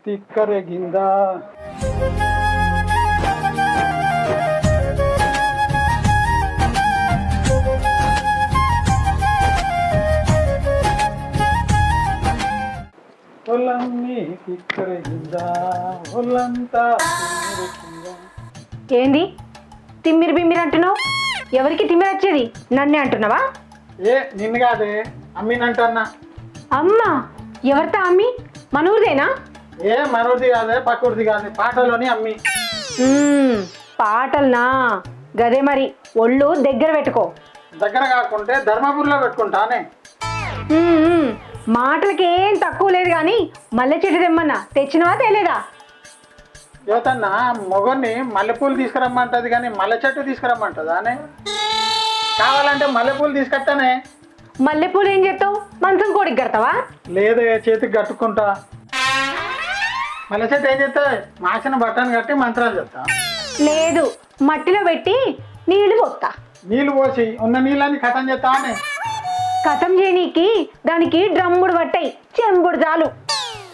తిక్కరేగిందా ఒళ్ళన్నీ తిక్కరేగిందా ఒళ్ళంతా తిమ్మిరెక్కిందా. ఏంది తిమ్మిరి బిమ్మిరి అంటున్నావు? ఎవరికి తిమ్మిరి వచ్చేది? నన్నే అంటున్నావా? ఏ నిన్ను కాదే అమ్మినంటన్నా. అమ్మా ఎవరితో అమ్మి? మన ఊరిదేనా? ఏ మనూరిది కాదే పక్కూరిది కాదే పాటలోని అమ్మి. పాటల్నా? గదే మరి ఒళ్ళు దగ్గర పెట్టుకో. దగ్గర కాకుంటే ధర్మపురిలో పెట్టుకుంటానే. మాటలకి ఏం తక్కువ లేదు కానీ మల్లె చెట్టు తెమ్మన్నా తెచ్చినవా తేలేదా? యువతన్న మొగన్ని మల్లెపూలు తీసుకురమ్మంటది కానీ మల్లె చెట్టు తీసుకురమ్మంటదా అనే? కావాలంటే మల్లెపూలు తీసుకొస్తానే. మల్లెపూలు ఏం చేస్తావు? మంచం కోడికి కడతావా? లేదే చేతికి కట్టుకుంటా. మల్లె చెట్టు ఏం చేస్తా? మాసిన బట్టను కట్టి మంత్రాలు చెప్తా. లేదు మట్టిలో పెట్టి నీళ్లు పోస్తా. నీళ్ళు పోసి ఉన్న నీళ్ళని కథం చేస్తా అనే. కథం చేయనీకి దానికి డ్రమ్ముడు పట్టాయి, చెంబుడు చాలు.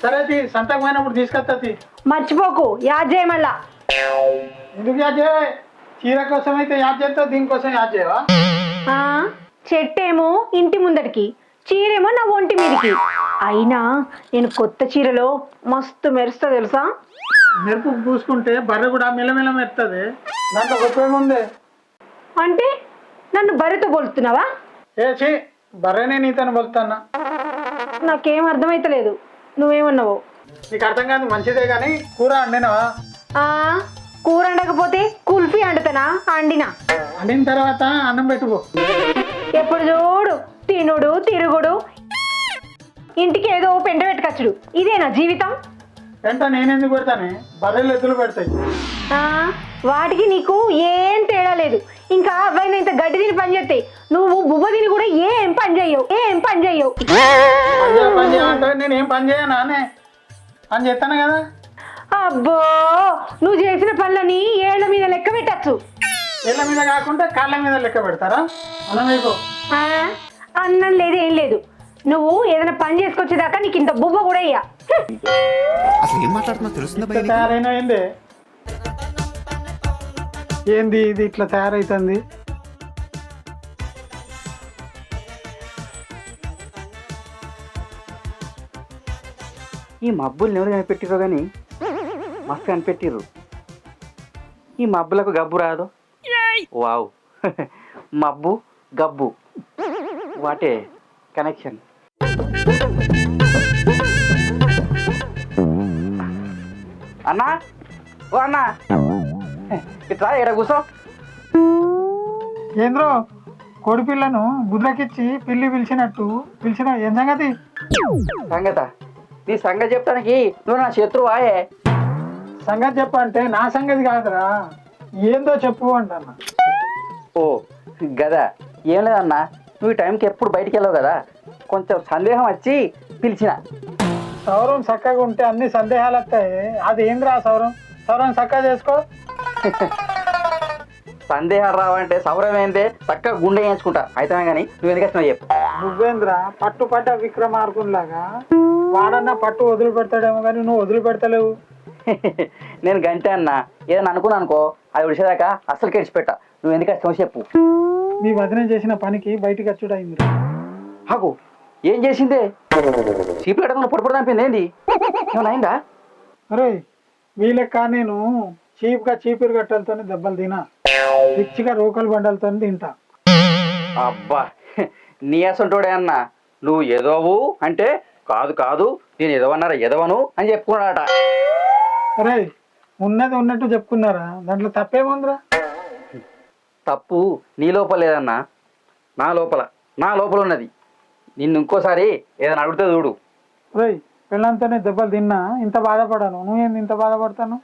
సరే సంతకు పోయినప్పుడు తీసుకొస్తుంది. మర్చిపోకు యాద్ చేయ మళ్ళా. ఎందుకు యాద్ చేయ? చీర కోసం అయితే యాద్ చేస్తావు, దీనికోసం యాద్ చేయవా? చెట్టేమో ఇంటి ముందటికి, చీరేమో నా ఒంటి మీదకి. అయినా నేను కొత్త చీరలో మస్తు మెరుస్తా తెలుసా? మెరుపు పూసుకుంటే బర్రె కూడా మిలమిల మెరుతుంది. దాంట్లో గొప్పేముంది? అంటే నన్ను బర్రెతో పోలుస్తున్నావా? చీ బర్రెనే నీతోని పోలుతున్నా. నాకేం అర్థమైతలేదు నువ్వేమన్నావు. నీకు అర్థం కాదు మంచిదే కానీ కూర వండినవా? కూర వండకపోతే కుల్ఫీ వండుతానా? అండినా. వండిన తర్వాత అన్నం పెట్టుకో. ఎప్పుడు చూడు తినుడు తిరుగుడు, ఇంటికి ఏదో పెంట పెట్టుకచ్చుడు, ఇదేనా జీవితం? పెంట నేనెందుకు పెడతానే? బర్రెలు ఎద్దులు పెడతాయి. వాటికి నీకు ఏం తేడా లేదు. ఇంకా అవైనా ఇంత గడ్డి తిని పని చేస్తాయి, నువ్వు బువ్వ తిని కూడా ఏం పని చెయ్యవు. పని చేయాలంటే నేను ఏం పని చేయనా అనే? పని చేస్తాను కదా. అబ్బో నువ్వు చేసిన పనులని ఏళ్ల మీద లెక్క పెట్టచ్చు. ఏళ్ళ మీద కాకుండా కాళ్ళ మీద లెక్క పెడతారా? అన్నం మీకు అన్నం లేదు ఏం లేదు. నువ్వు ఏదైనా పని చేసుకొచ్చేదాకా నీకు ఇంత బువ్వ కూడా ఇయ్యా. తయారైనా ఏంది ఇది ఇట్లా తయారైతుంది? ఈ మబ్బుల్ని ఎవరు కనిపెట్టిరో కానీ మస్తు కనిపెట్టిర్రు. ఈ మబ్బులకు గబ్బు రాదు. వావ్ మబ్బు గబ్బు వాటే కనెక్షన్. అన్నా ఓ అన్నా ఇట్లా ఎక్కడ కూర్చో. ఏంద్రో కోడి పిల్లను బుద్రకిచ్చి పిల్లి పిలిచిన ఏం సంగతి? సంగత నీ సంగతి చెప్తానికి నువ్వు నా శత్రువాయే. సంగతి చెప్పంటే నా సంగతి కాదురా, ఏందో చెప్పు అంటన్నా. ఓ గదా ఏం లేదన్నా, నువ్వు ఈ టైంకి ఎప్పుడు బయటికి వెళ్ళావు కదా, కొంచెం సందేహం వచ్చి పిలిచిన. సౌరం చక్కగా ఉంటే అన్ని సందేహాలు వస్తాయి. అది ఏంద్రా సౌరం? సౌరం చక్కగా చేసుకో. సందేహాలు రావంటే సౌరం ఏందే, చక్కగా గుండె వేయించుకుంటా అయితే. కానీ నువ్వు ఎందుకు వచ్చినావు చెప్పు. నువ్వేంద్రా పట్టుపడ్డ విక్రమార్కునిలాగా వాడన్నా పట్టు వదిలిపెడతాడేమో కానీ నువ్వు వదిలిపెడతలేవు. నేను గంటే అన్నా, ఏదైనా అనుకున్నా అనుకో అది విడిచేదాకా అస్సలు కెడిచిపెట్టా. నువ్వు ఎందుకు వచ్చినావు చెప్పు. మీ వదిన చేసిన పనికి బయటికి వచ్చుడైంది. హాకు ఏం చేసిందే? చీపులు కట్టకుండా పొడిపొడి తంపింది ఏంది? ఏమైనా అయిందా? అరే వీళ్ళెక్క నేను చీప్గా చీపురు గట్టలతో దెబ్బలు తినా, రిచ్గా రోకల్ బండలతో తింటా. అబ్బా నీ అసంటోడే అన్నా, నువ్వు ఎదవవు అంటే కాదు కాదు నేను ఎదవన్నారా ఎదవను అని చెప్పుకున్నాడట. అరే ఉన్నది ఉన్నట్టు చెప్పుకున్నారా, దాంట్లో తప్పేముందిరా? తప్పు నీ లోపల లేదన్నా, నా లోపల ఉన్నది. నిన్ను ఇంకోసారి ఏదైనా అడిగితే చూడు. రేయ్ పిల్లలతోనే దెబ్బలు తిన్నా ఇంత బాధపడాను, నువ్వేంది ఇంత బాధపడతాను?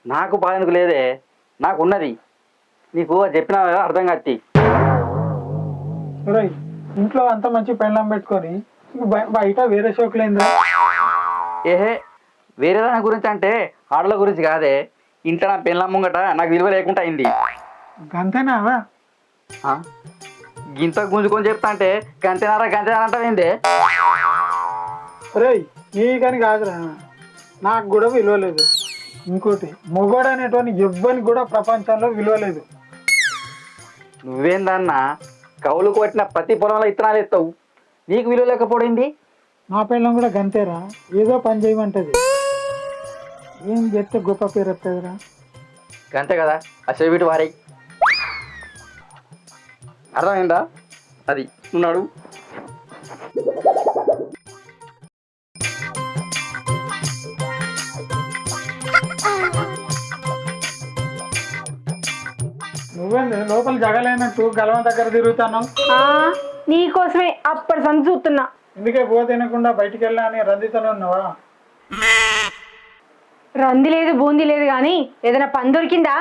నాకు బాధ ఎందుకు లేదే, నాకు ఉన్నది. నీకు చెప్పినా అర్థం కత్తి. రేయ్ ఇంట్లో అంత మంచి పెళ్ళం పెట్టుకొని బయట వేరే షోకులేందా? ఏహే వేరే దాని గురించి అంటే ఆడల గురించి కాదే, ఇంట్లో నా పెళ్ళం ముంగట నాకు విలువ లేకుండా అయింది. గంతేనా? గింత గుంజుకొని చెప్తా అంటే గంతేనారా అంటావేందే? రేయ్ నీ కానీ కాదురా, నాకు కూడా విలువ లేదు. ఇంకోటి మొగోడు అనేటువంటి ఎవ్వరికి కూడా ప్రపంచంలో విలువ లేదు. నువ్వేందన్నా కౌలు కొట్టిన ప్రతి పొలంలో ఇత్తనాలు ఎత్తావు, నీకు విలువ లేకపోయింది. మా పిల్లం కూడా గంతేరా, ఏదో పని చేయమంటది, ఏం చెప్తే గొప్ప పేరు వస్తుందిరా. అంతే కదా, అసలు వీటి వారై అర్థమైందా? అది ఉన్నాడు. నువ్వేంది లోపల జగలేనట్టు గలవ దగ్గర తిరుగుతున్నావు? నీకోసమే అప్పటి సంది చూస్తున్నా. ఎందుకే బో తినకుండా బయటికి వెళ్ళా అని రందితోనే ఉన్నావా? రంది లేదు బూంది లేదు కానీ ఏదైనా పని దొరికిందా?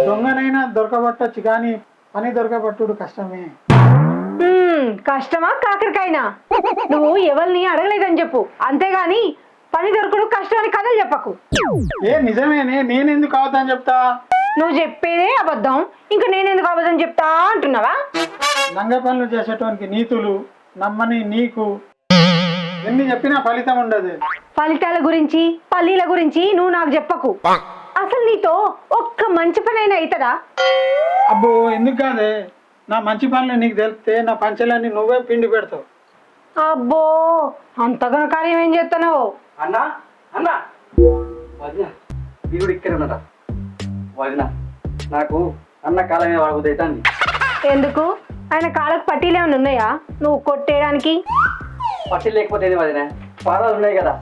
దొంగనైనా దొరకబట్టచ్చు కానీ పని దొరకబట్టుడు కష్టమే. కష్టమా కాకరకాయనా? నువ్వు ఎవరిని అడగలేదని చెప్పు, అంతేగాని పని దొరకడు కష్టం అని కథలు చెప్పకు. ఏ నిజమేనే, నేనెందుకు అవద్దని చెప్తా? నువ్వు చెప్పేదే అబద్ధం, ఇంకా నేనెందుకు అబద్ధం చెప్తా అంటున్నావా? లంగ పనులు చేసేటువంటి నీతులు నమ్మని నీకు ఎన్ని చెప్పినా ఫలితం ఉండదు. ఫలితాల గురించి పల్లీల గురించి నువ్వు నాకు చెప్పకు. అసలు నీతో ఒక్క మంచి పని అయినా అవుతుందా? అబ్బో ఎందుకు కాదే, నా మంచి పనులు నీకు తెలిస్తే నా పంచలన్నీ నువ్వే పిండి పెడతావు. అబ్బో అంతగా కార్యం ఏం చేస్తున్నావు? అన్నా అన్నా వదిన వీడు ఇక్కడ ఉన్నదా? వదిన నాకు అన్న కాలమే వాగుతైతాంది. ఎందుకు? ఆయన కాళ్ళకు పట్టీలు ఏమైనా ఉన్నాయా నువ్వు కొట్టేయడానికి? పట్టి లేకపోతే వదిన పాదాలు ఉన్నాయి కదా.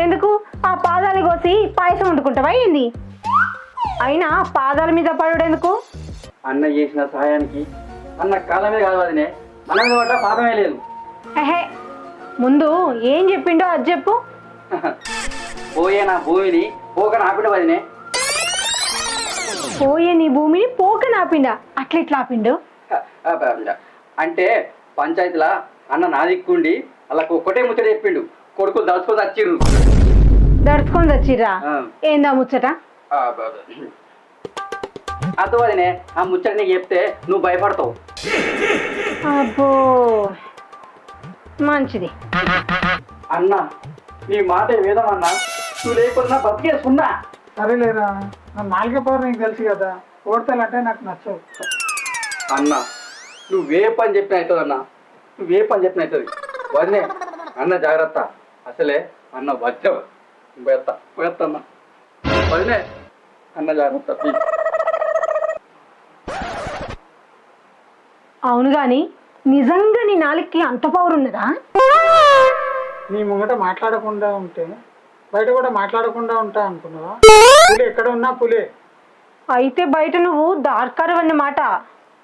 ఎందుకు ఆ పాదాలు కోసి పాయసం వండుకుంటావా ఏంది? అయినా పాదాల మీద పడుడు ఎందుకు? అన్న చేసిన సహాయానికి అన్న కాలమే కాదు వదినే, అన్న పట్ల పాపమే లేదు. ఎహే, ముందు ఏం చెప్పిండో అది చెప్పు. పోయే నా భూమిని పోక నాపిడ వదినే. పోయే నీ భూమిని పోక నాపిండా? అట్లెట్లా ఆపిండు? అంటే పంచాయతీలా అన్న నా దిక్కుండి అలా ఒక్కటే ముచ్చట చెప్పిండు, కొడుకులు దడుచుకొని వచ్చిర్రు. దడుచుకొని వచ్చిర్రా? ఏందా ముచ్చట? అదో వదినే, ఆ ముచ్చట నీకు చెప్తే నువ్వు భయపడతావు. అబ్బో మంచిది. అన్నా నీ మాట వేదం అన్నా, నువ్వు లేకుండా బతికేసుకున్నా. సరేలేరా, నా నాలుగే పవర్ నీకు తెలుసు కదా, ఓడతాలంటే నాకు నచ్చవు. అన్నా నువ్వే పని చెప్పిన అవుతుంది అన్నా, నువ్వే పని చెప్పిన అవుతుంది వదినే. అన్న జాగ్రత్త, అసలే అన్న వజ్రం. పోయేస్తా వదినే, అన్న జాగ్రత్త ప్లీజ్. అవును గాని నిజంగా నీ నాలుగుకి అంత పవర్ ఉన్నదా? నీ ముంగట మాట్లాడకుండా ఉంటే బయట కూడా మాట్లాడకుండా ఉంటా అనుకున్నావా? పులి ఎక్కడ ఉన్నా పులే. అయితే బయట నువ్వు దార్కారు అన్నమాట.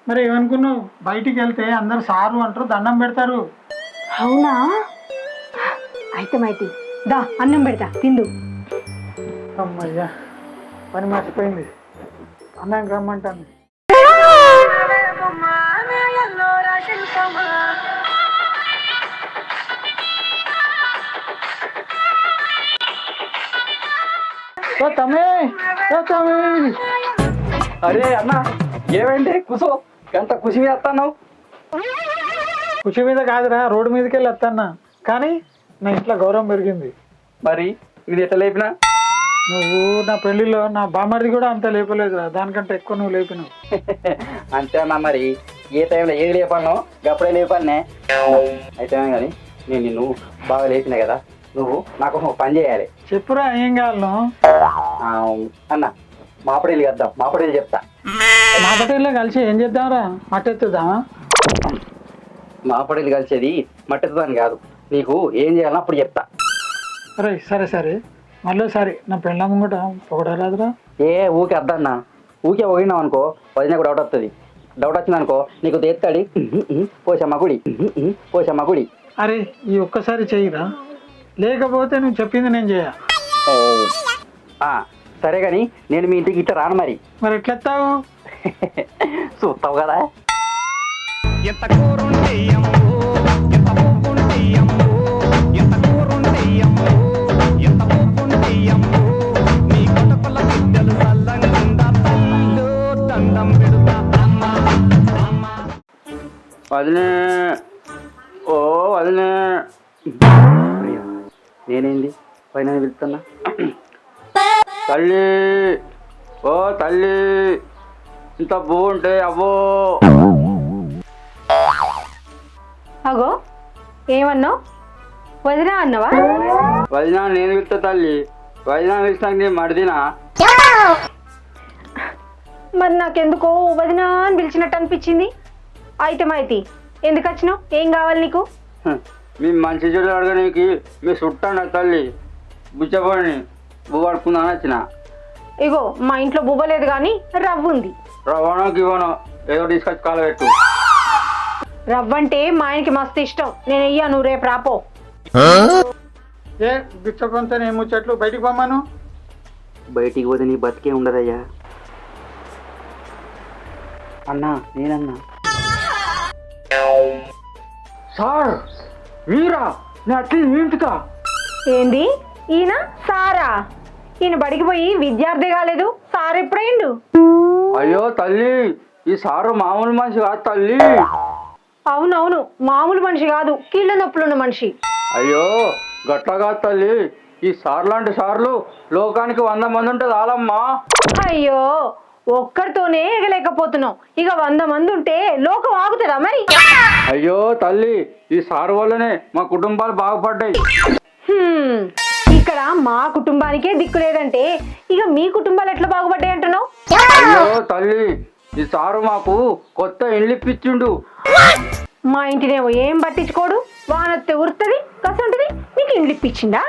మరి ఏమనుకున్నావు? బయటికి వెళ్తే అందరు సారు అంటారు, దండం పెడతారు. అవునా? అయితే దా అన్నం పెడతా తిందు. అమ్మయ్యా, పని మర్చిపోయింది, అన్నం రమ్మంటాను. అరే అన్న ఏమైంది? కుసో ఎంత ఖుషి మీద వస్తున్నావు? ఖుషి మీద కాదురా, రోడ్డు మీదకి వెళ్ళి వస్తానా, కానీ నా ఇంట్లో గౌరవం పెరిగింది. మరి ఇది ఎట్లా లేపినా? నువ్వు నా పెళ్లిలో నా బామ్మడిది కూడా అంత లేపలేదురా, దానికంటే ఎక్కువ నువ్వు లేపినావు. అంతే అన్న, మరి ఏ టైంలో ఏది లేపాలనో అప్పుడే లేపాలనే. అయితే కానీ నేను నిన్ను బాగా లేపినా కదా, నువ్వు నాకు ఒక పని చేయాలి. చెప్పురా, ఏం కావాలను? అన్న మాపడేలు కద్దాం, మాపడేలు చెప్తా. మాపటేళ్ళే కలిసి ఏం చేద్దాంరా? మట్టెత్తుదామా? మాపడేలు కలిసేది మట్టెత్తుదాని కాదు, నీకు ఏం చేయాలన్నా అప్పుడు చెప్తా. అరే సరే మళ్ళీసారి నా పెళ్ళ ముంగట పొగడరాదురా. ఏ ఊకే అద్దన్నా, ఊకే పోయినావు అనుకో వదినకు డౌట్ వస్తుంది. డౌట్ వచ్చింది అనుకో నీకు తెస్తాడి, పోసమ్మ గుడి. అరే ఈ ఒక్కసారి చెయ్యిరా, లేకపోతే నువ్వు చెప్పింది నేను చేయ. సరే కానీ నేను మీ ఇంటికి ఇట్లా రాను. మరి ఎట్లెత్తావు? చూస్తావు కదా. వదిలే ఓ వదిలే, నేనేంది పైన పిలుస్తున్నా. తల్లి, ఓ తల్లి, ఇంత బాగుంటే అవ్వో. అగో ఏమన్నావు? వదినా అన్నవా? వదినా నేను పిలుస్తా తల్లి. వదినా పిలిచినాక నేను మడిదినా? మరి నాకెందుకో వదినా అని పిలిచినట్టు అనిపించింది. అయితే మాయితి ఎందుకు వచ్చినావు? ఏం కావాలి నీకు? మీ మంచి చెడు అడగడానికి మీ చుట్టాను తల్లి. బుచ్చపడిని బువ్వ అడుకుందాని వచ్చిన. ఇగో మా ఇంట్లో బువ్వలేదు కానీ రవ్వ ఉంది. రవ్వనో గివ్వనో ఏదో తీసుకొచ్చి కాలు పెట్టు. రవ్వ అంటే మా ఆయనకి మస్తు ఇష్టం. నేను వెయ్యా, నువ్వు రేపు రాపో. ఏ బిచ్చపంతో ఏం ముచ్చట్లు, బయటికి పోమ్మాను. బయటికి పోతే నీ బతికే ఉండదయ్యా. అన్నా నేనన్నా. సార్ మీరా? నేను అట్లే ఏంటికా? ఏంది ఈయన సారా? ఈయన బడికి పోయి విద్యార్థి కాలేదు, సార్ ఎప్పుడైండు? అయ్యో తల్లి, ఈ సారు మామూలు మనిషి కాదు తల్లి. అవునవును, మామూలు మనిషి కాదు, కీళ్ళ నొప్పులున్న మనిషి. అయ్యో గట్ల కాదు తల్లి. ఈ సార్ లాంటి సార్లు లోకానికి 100 మంది ఉంటే చాలమ్మా. అయ్యో ఒక్కరితోనే ఎగలేకపోతున్నావు, ఇక 100 మంది ఉంటే లోకం ఆగుతుందా మరి? అయ్యో తల్లి, ఈ సారు వల్లనే మా కుటుంబాలు బాగుపడ్డాయి. ఇక్కడ మా కుటుంబానికే దిక్కు లేదంటే ఇక మీ కుటుంబాలు ఎట్లా బాగుపడ్డాయి అంటున్నావు? అయ్యో తల్లి, ఈ సారు మాకు కొత్త ఇల్లు ఇప్పించిండు. మా ఇంటినేమో ఏం పట్టించుకోడు, వానొత్తే ఉరుతుంది కసంటది, నీకు ఇండ్లు ఇప్పించిందా?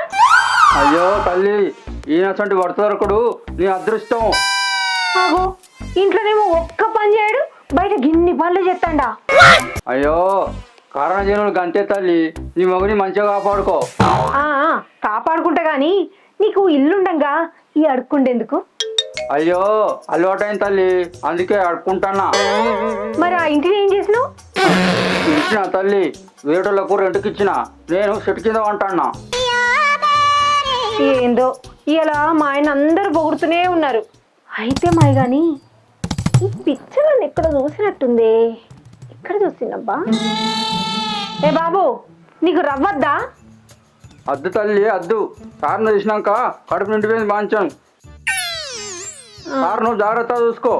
అయ్యో తల్లి, ఈయనసంటి భర్త దొరకడు నీ అదృష్టం. ఆగో ఇంట్లోనేమో ఒక్క పని చేయడు, బయట గిన్ని పనులు చేస్తాడా? అయ్యో కారణజనులు గంతే తల్లి. నీ మగుని మంచిగా కాపాడుకో. కాపాడుకుంటా గాని నీకు ఇల్లుండంగా ఈ అడుక్కుండేందుకు? అయ్యో అలవాటైన తల్లి, అందుకే అడుక్కుంటానా. మరి ఆ ఇంటిని ఏం చేసినావు? ఇచ్చిన తల్లి, వేటోళ్ళకు రెంట్కి ఇచ్చిన. నేను చెట్టు కింద వంటానా. ఏందో ఇలా మా ఆయన అందరూ పొగుడుతూనే ఉన్నారు. అయితే మాయ గాని ఈ పిక్చర్లను ఎక్కడ చూసినట్టుందే. ఎక్కడ చూసినబ్బా? ఏ బాబు, నీకు రవ్వద్దా? అద్దు తల్లి అద్దు. సార్ను చూసినాక కడుపు నిండిపోయింది బాంచాను. సార్ నువ్వు జాగ్రత్త చూసుకో.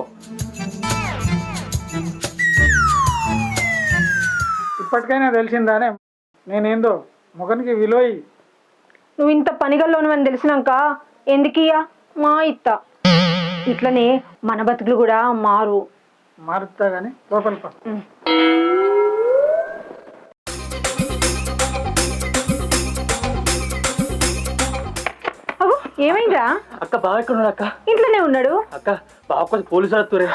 ఇప్పటికైనా తెలిసిందానే నేనేందో మొగనికి విలువ. నువ్వు ఇంత పనిగల్లోను అని తెలిసినాక ఎందుకియ్యా మా ఇత్త. ఇట్లనే మన బతుకులు కూడా మారుతా కానీ లోపల పా. అవు ఏమైందా? అక్క బావ ఎక్కడ ఉన్నాడు అక్క? ఇంట్లోనే ఉన్నాడు. అక్క బావ కొంచెం పోలీసులు వస్తురే.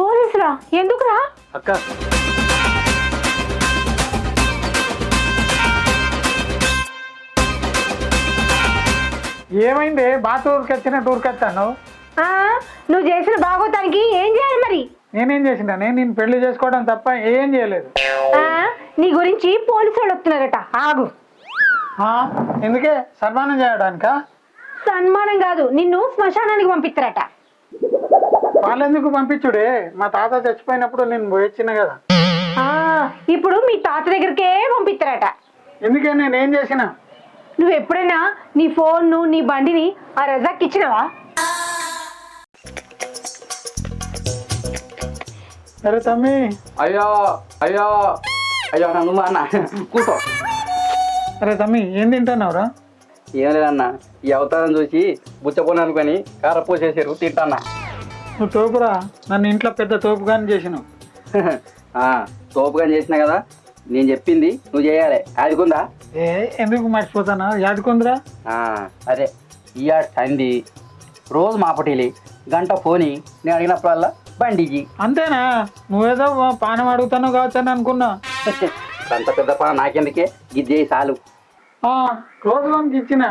పోలీసులా? ఎందుకురా? అక్క ఏమైంది? బాగా ఊరికొచ్చిన ఊరికొచ్చాను. నువ్వు చేసిన బాగోతానికి ఏం చేయాలి మరి? నేనేం చేసిన? నేను నిన్ను పెళ్లి చేసుకోవడం తప్ప ఏం చేయలేదు. నీ గురించి పోలీసు వాళ్ళు వస్తున్నారట. ఆగు. ఎందుకే? సన్మానం చేయడానికా? సన్మానం కాదు, నిన్ను శ్మశానానికి పంపిస్తారట. వాళ్ళెందుకు పంపించుడే? మా తాత చచ్చిపోయినప్పుడు నేను పోయొచ్చిన కదా. ఇప్పుడు మీ తాత దగ్గరికే పంపిస్తారట. ఎందుకే? నేనేం చేసిన? నువ్వు ఎప్పుడైనా నీ ఫోన్ను నీ బండిని ఆ రజాక్ ఇచ్చినావా? అరే తమ్మి. అయ్యో అయ్యో అయ్యో నన్ను అన్న కూర్చో. అరే తమ్మి, ఏం తింటున్నావురా? ఏం లేదన్నా, ఈ అవతారం చూసి బుచ్చపోని అనుకొని కారపోసేసారు తింటాన్నా. నువ్వు తోపురా, నన్ను ఇంట్లో పెద్ద తోపుగాని చేసినావు. తోపుగాని చేసినా కదా, నేను చెప్పింది నువ్వు చేయాలి. యాదుకుందా? ఎందుకు మర్చిపోతానా? యాదుకుందిరా. అదే ఈ సంది రోజు మాపటీలి గంట ఫోని, నేను అడిగినప్పుడల్లా బండికి. అంతేనా? నువ్వేదో పానం అడుగుతాను కావచ్చని అనుకున్నా. అంత పెద్ద పని నాకెందుకే, గిద్దే చాలు. రోజు లోన్కి ఇచ్చిన,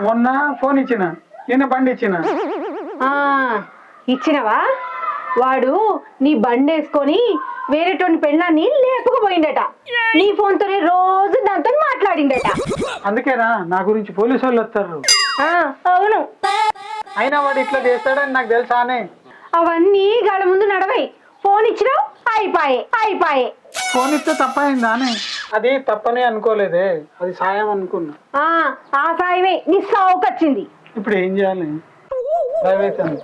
మొన్న ఫోన్ ఇచ్చిన, ఈయన బండి ఇచ్చిన. ఇచ్చినవా? వాడు నీ బండి వేసుకొని వేరేటువంటి పెళ్ళాన్ని లేపుకుపోయిందట. నీ ఫోన్తోనే రోజు దాంతో మాట్లాడిందట. అందుకేనా నా గురించి పోలీసు వాళ్ళు వస్తారు. అవును. అయినా వాడు ఇట్లా చేస్తాడని నాకు తెలుసానే. అవన్నీ గాళ్ళ ముందు నడవై. ఫోన్ ఇచ్చినావు, అయిపోయే. ఫోన్ ఇస్తే తప్పైందానే? అది తప్పని అనుకోలేదే, అది సాయం అనుకున్నా. ఆ సాయమే నీ సావుకొచ్చింది. ఇప్పుడు ఏం చేయాలి? భయం అవుతుంది.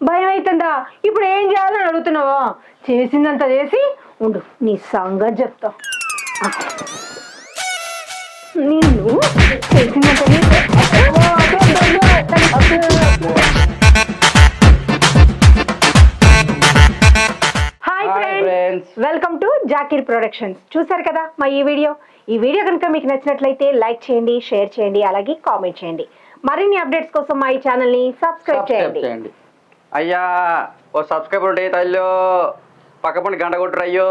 భయం అవుతుందా? ఇప్పుడు ఏం చేయాలని అడుగుతున్నావా? చేసిందంత చేసి ఉండు, నీ సంగతి చెప్తా. నిన్ను చేసిందంత hi friends, welcome to Zakir productions. చూసారు కదా మా ఈ వీడియో కనుక మీకు నచ్చినట్లయితే లైక్ చేయండి, షేర్ చేయండి, అలాగే కామెంట్ చేయండి. మరిన్ని అప్డేట్స్ కోసం మా ఈ ఛానల్ ని సబ్స్క్రైబ్ చేయండి. అయ్యా ఓ సబ్స్క్రైబర్ ఉంటే తల్లి పక్క పండి గంట కొట్టరు అయ్యో.